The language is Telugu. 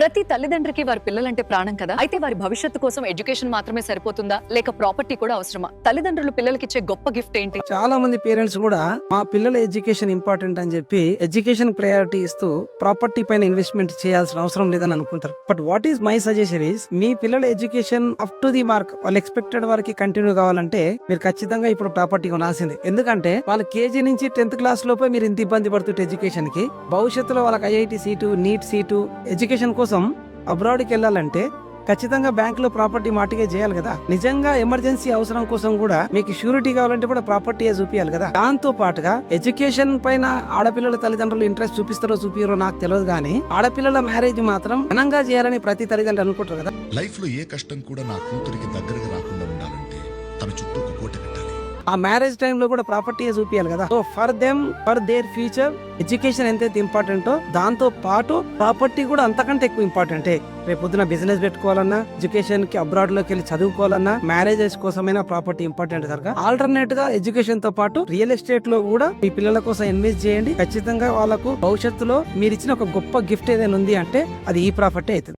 ప్రతి తల్లిదండ్రికి వారి పిల్లలంటే ప్రాణం కదా. అయితే వారి భవిష్యత్తు కోసం ఎడ్యుకేషన్ మాత్రమే సరిపోతుందా, లేక ప్రాపర్టీ కూడా అవసరమా? తల్లిదండ్రులు పిల్లలకిచ్చే గొప్ప గిఫ్ట్ ఏంటి? చాలా మంది పేరెంట్స్ కూడా మా పిల్లల ఎడ్యుకేషన్ ఇంపార్టెంట్ అని చెప్పి ఎడ్యుకేషన్ ప్రయారిటీ ఇస్తూ ప్రాపర్టీ పైన ఇన్వెస్ట్మెంట్ చేయాల్సిన అవసరం లేదని అనుకుంటారు. But what is my suggestion is, మీ పిల్లల education up to the mark వాళ్ళు ఎక్స్పెక్టెడ్ వరకు కంటిన్యూ కావాలంటే మీరు ఖచ్చితంగా ఇప్పుడు ప్రాపర్టీ కొనాల్సిందే. ఎందుకంటే వాళ్ళ కేజీ నుంచి 10th క్లాస్ లోపే మీరు ఇంత ఇబ్బంది పడుతుంటే ఎడ్యుకేషన్ కి, భవిష్యత్తులో వాళ్ళకి IIT seat, NEET seat, education కోసం అబ్రాడ్కి వెళ్ళాలంటే ఖచ్చితంగా బ్యాంక్ లో ప్రాపర్టీ మాటిగే చేయాలి కదా. నిజంగా ఎమర్జెన్సీ అవసరం కోసం కూడా మీకు షూరిటీ కావాలంటే కూడా ప్రాపర్టీ చూపించాలి కదా. దాంతో పాటుగా ఎడ్యుకేషన్ పైన ఆడపిల్లల తల్లిదండ్రులు ఇంట్రెస్ట్ చూపిస్తారో చూపిరో నాకు తెలియదు, కానీ ఆడపిల్లల మ్యారేజ్ మాత్రం ఘనంగా చేయాలని ప్రతి తల్లిదండ్రులు అనుకుంటారు కదా. లైఫ్ లో ఏ కష్టం కూడా నా కూతురికి దగ్గరగా రాకుండా ఉండాలంటే తన చుట్టూ ఒక కోట కట్టాలి. ఆ మ్యారేజ్ టైమ్ లో కూడా ప్రాపర్టీ చూపించాలి కదా. So for their future education ఎంతైతే ఇంపార్టెంటో దాంతో పాటు ప్రాపర్టీ కూడా అంతకంటే ఎక్కువ ఇంపార్టెంటే. రేపు పొద్దున బిజినెస్ పెట్టుకోవాలన్నా, ఎడ్యుకేషన్ కి అబ్రాడ్ లోకి వెళ్ళి చదువుకోవాలన్నా, మ్యారేజెస్ కోసమైనా ప్రాపర్టీ ఇంపార్టెంట్ కనుక ఆల్టర్నేట్ గా ఎడ్యుకేషన్ తో పాటు రియల్ ఎస్టేట్ లో కూడా మీ పిల్లల కోసం ఇన్వెస్ట్ చేయండి. ఖచ్చితంగా వాళ్ళకు భవిష్యత్తులో మీరు ఇచ్చిన ఒక గొప్ప గిఫ్ట్ ఏదైనా ఉంది అంటే అది ఈ ప్రాపర్టీ అవుతుంది.